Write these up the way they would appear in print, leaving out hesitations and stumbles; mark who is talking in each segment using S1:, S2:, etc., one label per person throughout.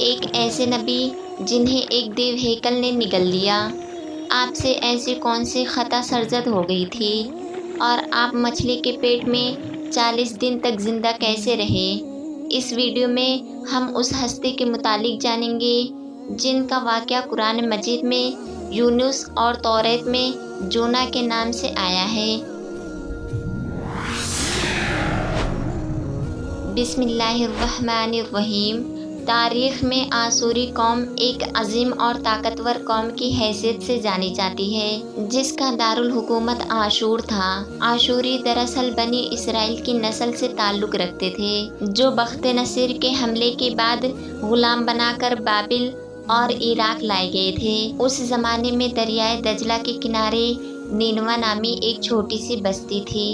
S1: ایک ایسے نبی جنہیں ایک دیو ہیکل نے نگل لیا، آپ سے ایسی کون سی خطا سرزد ہو گئی تھی اور آپ مچھلی کے پیٹ میں 40 دن تک زندہ کیسے رہے؟ اس ویڈیو میں ہم اس ہستی کے متعلق جانیں گے جن کا واقعہ قرآن مجید میں یونس اور توریت میں جونا کے نام سے آیا ہے۔ بسم اللہ الرحمن الرحیم۔ تاریخ میں آشوری قوم ایک عظیم اور طاقتور قوم کی حیثیت سے جانی جاتی ہے، جس کا دارالحکومت آشور تھا۔ آشوری دراصل بنی اسرائیل کی نسل سے تعلق رکھتے تھے، جو بخت نصیر کے حملے کے بعد غلام بنا کر بابل اور عراق لائے گئے تھے۔ اس زمانے میں دریائے دجلہ کے کنارے نینوا نامی ایک چھوٹی سی بستی تھی۔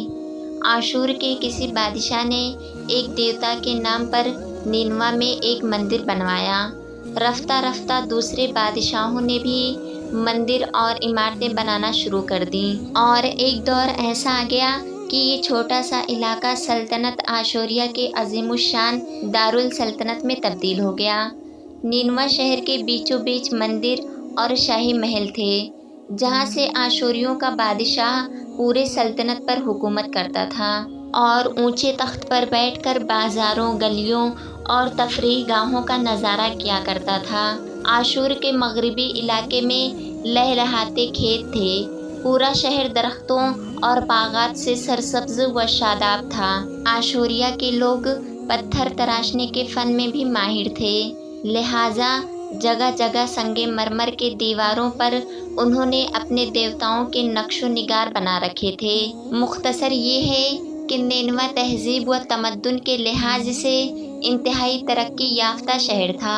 S1: آشور کے کسی بادشاہ نے ایک دیوتا کے نام پر نینوا میں ایک مندر بنوایا۔ رفتہ رفتہ دوسرے بادشاہوں نے بھی مندر اور عمارتیں بنانا شروع کر دیں، اور ایک دور ایسا آ گیا کہ یہ چھوٹا سا علاقہ سلطنت آشوریہ کے عظیم الشان دارالسلطنت میں تبدیل ہو گیا۔ نینوا شہر کے بیچوں بیچ مندر اور شاہی محل تھے، جہاں سے آشوریوں کا بادشاہ پورے سلطنت پر حکومت کرتا تھا اور اونچے تخت پر بیٹھ کر بازاروں، گلیوں اور تفریح گاہوں کا نظارہ کیا کرتا تھا۔ آشور کے مغربی علاقے میں لہلہاتے کھیت تھے، پورا شہر درختوں اور باغات سے سرسبز و شاداب تھا۔ آشوریہ کے لوگ پتھر تراشنے کے فن میں بھی ماہر تھے، لہٰذا جگہ جگہ سنگ مرمر کے دیواروں پر انہوں نے اپنے دیوتاؤں کے نقش و نگار بنا رکھے تھے۔ مختصر یہ ہے کہ نینوا تہذیب و تمدن کے لحاظ سے انتہائی ترقی یافتہ شہر تھا۔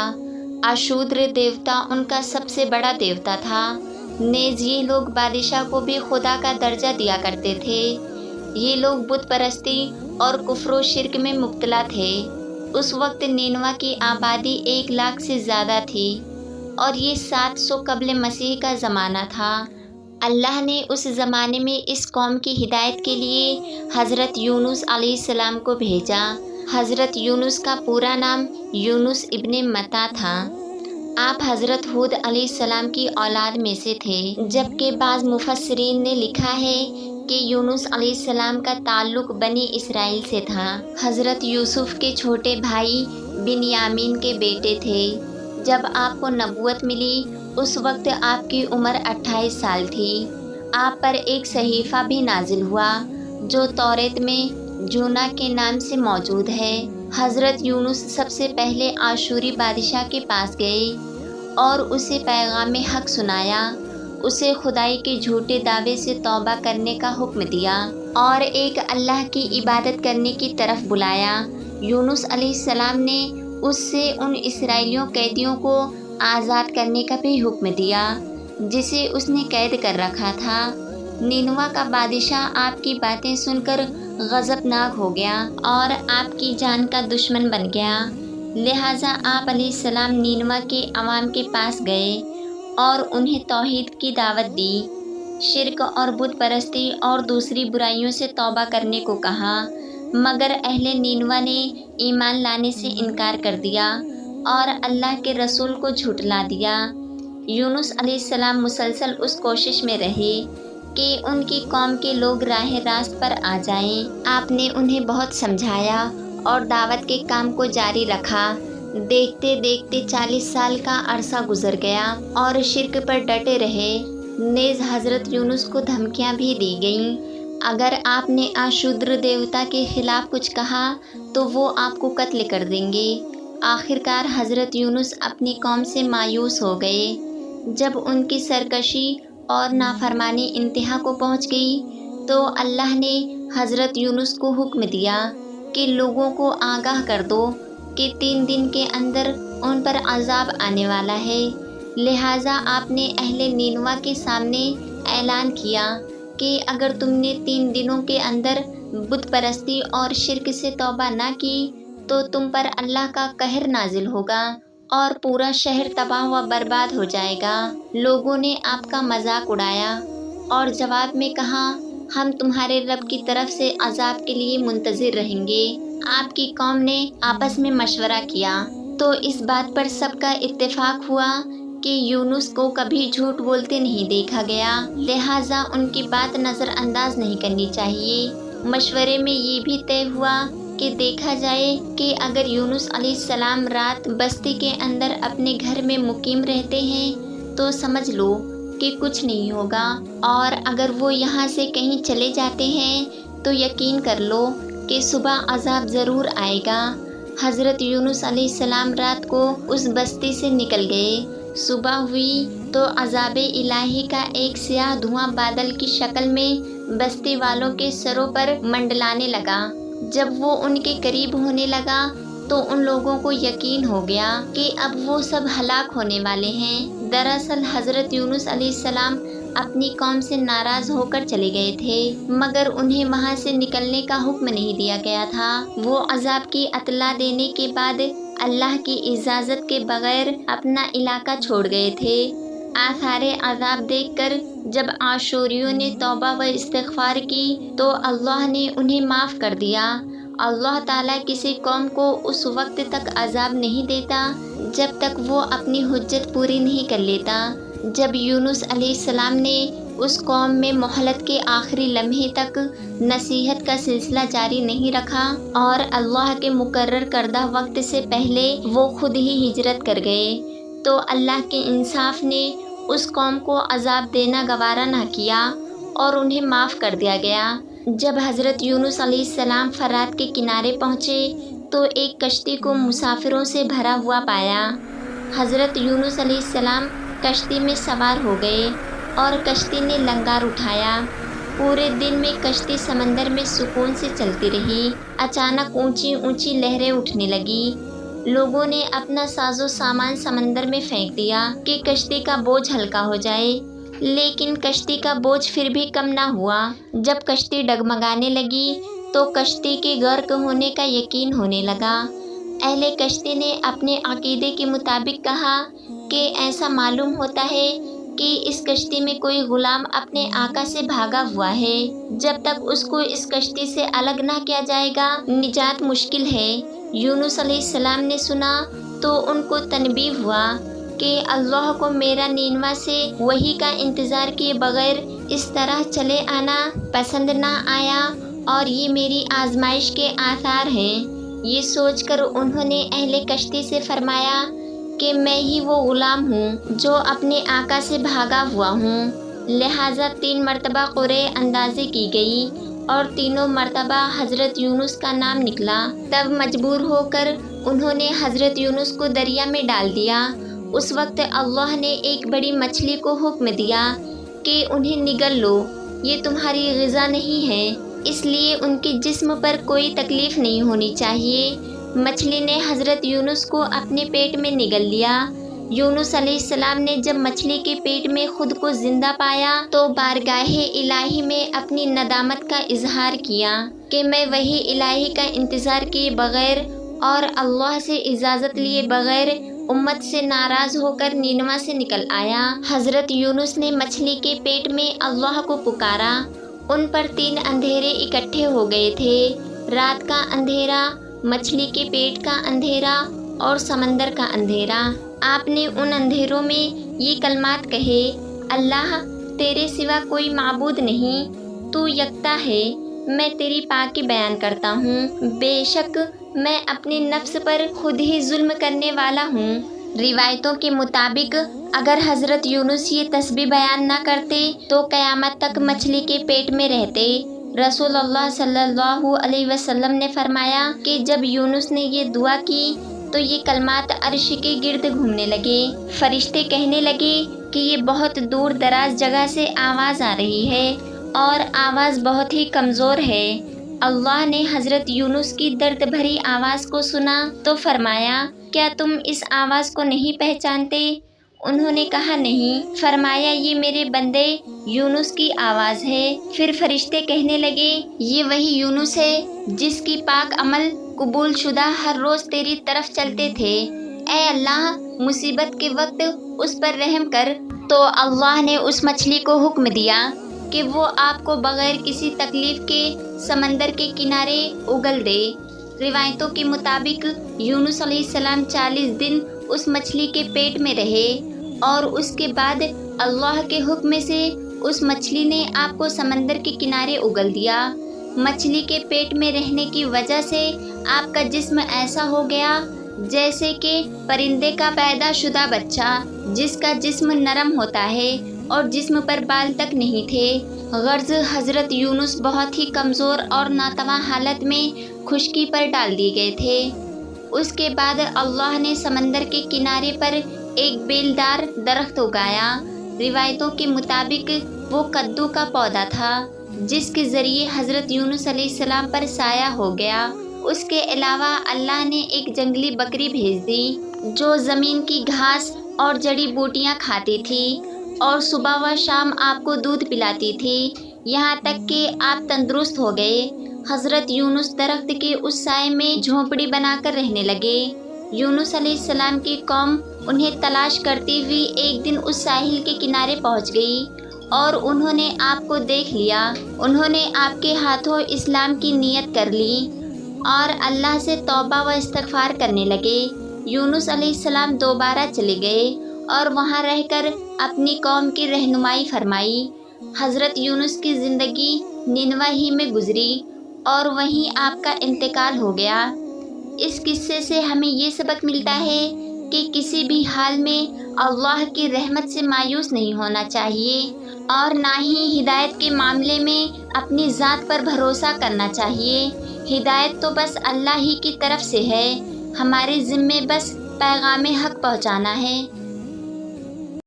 S1: آشودر دیوتا ان کا سب سے بڑا دیوتا تھا، نیز یہ لوگ بادشاہ کو بھی خدا کا درجہ دیا کرتے تھے۔ یہ لوگ بت پرستی اور کفر و شرک میں مبتلا تھے۔ اس وقت نینوا کی آبادی 1 لاکھ سے زیادہ تھی، اور یہ 700 قبل مسیح کا زمانہ تھا۔ اللہ نے اس زمانے میں اس قوم کی ہدایت کے لیے حضرت یونس علیہ السلام کو بھیجا۔ حضرت یونس کا پورا نام یونس ابن متی تھا۔ آپ حضرت ہود علیہ السلام کی اولاد میں سے تھے، جبکہ بعض مفسرین نے لکھا ہے کہ یونس علیہ السلام کا تعلق بنی اسرائیل سے تھا۔ حضرت یوسف کے چھوٹے بھائی بنیامین کے بیٹے تھے۔ جب آپ کو نبوت ملی اس وقت آپ کی عمر 28 سال تھی۔ آپ پر ایک صحیفہ بھی نازل ہوا جو توریت میں جونا کے نام سے موجود ہے۔ حضرت یونس سب سے پہلے آشوری بادشاہ کے پاس گئے اور اسے پیغام حق سنایا، اسے خدائی کے جھوٹے دعوے سے توبہ کرنے کا حکم دیا اور ایک اللہ کی عبادت کرنے کی طرف بلایا۔ یونس علیہ السلام نے اس سے ان اسرائیلیوں قیدیوں کو آزاد کرنے کا بھی حکم دیا جسے اس نے قید کر رکھا تھا۔ نینوا کا بادشاہ آپ کی باتیں سن کر غضبناک ہو گیا اور آپ کی جان کا دشمن بن گیا، لہٰذا آپ علیہ السلام نینوا کے عوام کے پاس گئے اور انہیں توحید کی دعوت دی، شرک اور بت پرستی اور دوسری برائیوں سے توبہ کرنے کو کہا، مگر اہل نینوا نے ایمان لانے سے انکار کر دیا اور اللہ کے رسول کو جھٹلا دیا۔ یونس علیہ السلام مسلسل اس کوشش میں رہے کہ ان کی قوم کے لوگ راہ راست پر آ جائیں۔ آپ نے انہیں بہت سمجھایا اور دعوت کے کام کو جاری رکھا۔ دیکھتے دیکھتے 40 سال کا عرصہ گزر گیا اور شرک پر ڈٹے رہے، نیز حضرت یونس کو دھمکیاں بھی دی گئیں، اگر آپ نے آشودر دیوتا کے خلاف کچھ کہا تو وہ آپ کو قتل کر دیں گے۔ آخرکار حضرت یونس اپنی قوم سے مایوس ہو گئے۔ جب ان کی سرکشی اور نافرمانی انتہا کو پہنچ گئی تو اللہ نے حضرت یونس کو حکم دیا کہ لوگوں کو آگاہ کر دو کہ 3 دن کے اندر ان پر عذاب آنے والا ہے۔ لہٰذا آپ نے اہل نینوا کے سامنے اعلان کیا کہ اگر تم نے 3 دنوں کے اندر بت پرستی اور شرک سے توبہ نہ کی تو تم پر اللہ کا قہر نازل ہوگا اور پورا شہر تباہ و برباد ہو جائے گا۔ لوگوں نے آپ کا مذاق اڑایا اور جواب میں کہا، ہم تمہارے رب کی طرف سے عذاب کے لیے منتظر رہیں گے۔ آپ کی قوم نے آپس میں مشورہ کیا تو اس بات پر سب کا اتفاق ہوا کہ یونس کو کبھی جھوٹ بولتے نہیں دیکھا گیا، لہٰذا ان کی بات نظر انداز نہیں کرنی چاہیے۔ مشورے میں یہ بھی طے ہوا کہ دیکھا جائے کہ اگر یونس علیہ السلام رات بستی کے اندر اپنے گھر میں مقیم رہتے ہیں تو سمجھ لو کہ کچھ نہیں ہوگا، اور اگر وہ یہاں سے کہیں چلے جاتے ہیں تو یقین کر لو کہ صبح عذاب ضرور آئے گا۔ حضرت یونس علیہ السلام رات کو اس بستی سے نکل گئے۔ صبح ہوئی تو عذاب الہی کا ایک سیاہ دھواں بادل کی شکل میں بستی والوں کے سروں پر منڈلانے لگا۔ جب وہ ان کے قریب ہونے لگا تو ان لوگوں کو یقین ہو گیا کہ اب وہ سب ہلاک ہونے والے ہیں۔ دراصل حضرت یونس علیہ السلام اپنی قوم سے ناراض ہو کر چلے گئے تھے، مگر انہیں وہاں سے نکلنے کا حکم نہیں دیا گیا تھا۔ وہ عذاب کی اطلاع دینے کے بعد اللہ کی اجازت کے بغیر اپنا علاقہ چھوڑ گئے تھے۔ آثار عذاب دیکھ کر جب عاشوریوں نے توبہ و استغفار کی تو اللہ نے انہیں معاف کر دیا۔ اللہ تعالیٰ کسی قوم کو اس وقت تک عذاب نہیں دیتا جب تک وہ اپنی حجت پوری نہیں کر لیتا۔ جب یونس علیہ السلام نے اس قوم میں مہلت کے آخری لمحے تک نصیحت کا سلسلہ جاری نہیں رکھا اور اللہ کے مقرر کردہ وقت سے پہلے وہ خود ہی ہجرت کر گئے تو اللہ کے انصاف نے اس قوم کو عذاب دینا گوارا نہ کیا اور انہیں معاف کر دیا گیا۔ جب حضرت یونس علیہ السلام فرات کے کنارے پہنچے تو ایک کشتی کو مسافروں سے بھرا ہوا پایا۔ حضرت یونس علیہ السلام کشتی میں سوار ہو گئے اور کشتی نے لنگر اٹھایا۔ پورے دن میں کشتی سمندر میں سکون سے چلتی رہی۔ اچانک اونچی اونچی لہریں اٹھنے لگی۔ لوگوں نے اپنا ساز و سامان سمندر میں پھینک دیا کہ کشتی کا بوجھ ہلکا ہو جائے، لیکن کشتی کا بوجھ پھر بھی کم نہ ہوا۔ جب کشتی ڈگمگانے لگی تو کشتی کے غرق ہونے کا یقین ہونے لگا۔ اہل کشتی نے اپنے عقیدے کے مطابق کہا کہ ایسا معلوم ہوتا ہے کہ اس کشتی میں کوئی غلام اپنے آقا سے بھاگا ہوا ہے۔ جب تک اس کو اس کشتی سے الگ نہ کیا جائے گا نجات مشکل ہے۔ یونس علیہ السلام نے سنا تو ان کو تنبیہ ہوا کہ اللہ کو میرا نینوا سے وحی کا انتظار کیے بغیر اس طرح چلے آنا پسند نہ آیا اور یہ میری آزمائش کے آثار ہیں۔ یہ سوچ کر انہوں نے اہل کشتی سے فرمایا کہ میں ہی وہ غلام ہوں جو اپنے آقا سے بھاگا ہوا ہوں۔ لہٰذا 3 مرتبہ قرعہ اندازی کی گئی اور تینوں مرتبہ حضرت یونس کا نام نکلا۔ تب مجبور ہو کر انہوں نے حضرت یونس کو دریا میں ڈال دیا۔ اس وقت اللہ نے ایک بڑی مچھلی کو حکم دیا کہ انہیں نگل لو، یہ تمہاری غذا نہیں ہے، اس لیے ان کے جسم پر کوئی تکلیف نہیں ہونی چاہیے۔ مچھلی نے حضرت یونس کو اپنے پیٹ میں نگل لیا۔ یونس علیہ السلام نے جب مچھلی کے پیٹ میں خود کو زندہ پایا تو بارگاہ الہی میں اپنی ندامت کا اظہار کیا کہ میں وحی الہی کا انتظار کیے بغیر اور اللہ سے اجازت لیے بغیر امت سے ناراض ہو کر نینوا سے نکل آیا۔ حضرت یونس نے مچھلی کے پیٹ میں اللہ کو پکارا۔ ان پر 3 اندھیرے اکٹھے ہو گئے تھے، رات کا اندھیرا، مچھلی کے پیٹ کا اندھیرا اور سمندر کا اندھیرا۔ آپ نے ان اندھیروں میں یہ کلمات کہے، اللہ تیرے سوا کوئی معبود نہیں، تو یکتا ہے، میں تیری پاکی بیان کرتا ہوں، بے شک میں اپنے نفس پر خود ہی ظلم کرنے والا ہوں۔ روایتوں کے مطابق اگر حضرت یونس یہ تسبیح بیان نہ کرتے تو قیامت تک مچھلی کے پیٹ میں رہتے۔ رسول اللہ صلی اللہ علیہ وسلم نے فرمایا کہ جب یونس نے یہ دعا کی تو یہ کلمات عرش کے گرد گھومنے لگے۔ فرشتے کہنے لگے کہ یہ بہت دور دراز جگہ سے آواز آ رہی ہے اور آواز بہت ہی کمزور ہے۔ اللہ نے حضرت یونس کی درد بھری آواز کو سنا تو فرمایا، کیا تم اس آواز کو نہیں پہچانتے؟ انہوں نے کہا نہیں۔ فرمایا، یہ میرے بندے یونس کی آواز ہے۔ پھر فرشتے کہنے لگے، یہ وہی یونس ہے جس کی پاک عمل قبول شدہ ہر روز تیری طرف چلتے تھے، اے اللہ مصیبت کے وقت اس پر رحم کر۔ تو اللہ نے اس مچھلی کو حکم دیا کہ وہ آپ کو بغیر کسی تکلیف کے سمندر کے کنارے اگل دے۔ روایتوں کے مطابق یونس علیہ السلام 40 دن اس مچھلی کے پیٹ میں رہے اور اس کے بعد اللہ کے حکم سے اس مچھلی نے آپ کو سمندر کے کنارے اگل دیا۔ مچھلی کے پیٹ میں رہنے کی وجہ سے آپ کا جسم ایسا ہو گیا جیسے کہ پرندے کا پیدا شدہ بچہ، جس کا جسم نرم ہوتا ہے اور جسم پر بال تک نہیں تھے۔ غرض حضرت یونس بہت ہی کمزور اور ناتواں حالت میں خشکی پر ڈال دیے گئے تھے۔ اس کے بعد اللہ نے سمندر کے کنارے پر ایک بیلدار درخت اگایا۔ روایتوں کے مطابق وہ کدو کا پودا تھا، جس کے ذریعے حضرت یونس علیہ السلام پر سایہ ہو گیا۔ اس کے علاوہ اللہ نے ایک جنگلی بکری بھیج دی جو زمین کی گھاس اور جڑی بوٹیاں کھاتی تھی اور صبح و شام آپ کو دودھ پلاتی تھی، یہاں تک کہ آپ تندرست ہو گئے۔ حضرت یونس درخت کے اس سائے میں جھونپڑی بنا کر رہنے لگے۔ یونس علیہ السلام کی قوم انہیں تلاش کرتی ہوئی ایک دن اس ساحل کے کنارے پہنچ گئی اور انہوں نے آپ کو دیکھ لیا۔ انہوں نے آپ کے ہاتھوں اسلام کی نیت کر لی اور اللہ سے توبہ و استغفار کرنے لگے۔ یونس علیہ السلام دوبارہ چلے گئے اور وہاں رہ کر اپنی قوم کی رہنمائی فرمائی۔ حضرت یونس کی زندگی نینوا ہی میں گزری اور وہیں آپ کا انتقال ہو گیا۔ اس قصے سے ہمیں یہ سبق ملتا ہے کہ کسی بھی حال میں اللہ کی رحمت سے مایوس نہیں ہونا چاہیے اور نہ ہی ہدایت کے معاملے میں اپنی ذات پر بھروسہ کرنا چاہیے۔ ہدایت تو بس اللہ ہی کی طرف سے ہے، ہمارے ذمے بس پیغام حق پہنچانا ہے۔